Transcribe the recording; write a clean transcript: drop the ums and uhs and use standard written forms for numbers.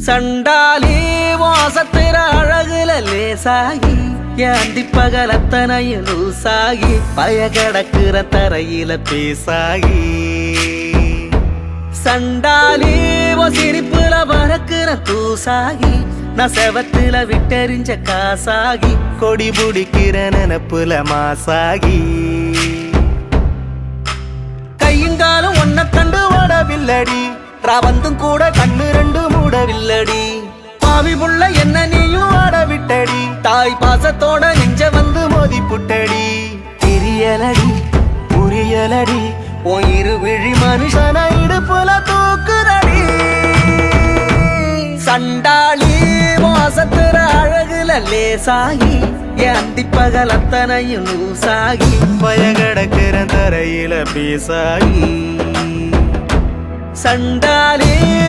சண்டாலி வாசத்திர அழகுல லேசாகி ஏந்தி பகலத்தனையும் லூசாகி பய கடக்குற தரையில பேசாகி சண்டாலி சிரிப்புல பறக்குற தூசாகி நான் செவத்துல விட்டெறிஞ்ச காசாகி கொடி புடிக்கிற நினப்புல மாசாகி கையுங்காலும் ஒன்ன கண்டு ஓடவில்லடி ராவந்தும் கூட கண்ணு ரெண்டு மூடவில்லடி பாவி புள்ள என்ன நீயும் ஆடவிட்டடி தாய் பாசத்தோட நெஞ்ச வந்து மோதி புட்டடி தெரியலடி புரியலடி உன் இரு விழி மனுஷன இடுப்புல தூக்குதடி சண்டாளி வாசத்துற அழகுல லேசாகி ஏந்தி பகல் அத்தனையும் லூசாகி பய கடக்கிற தரையில பேசாகி சண்டாளி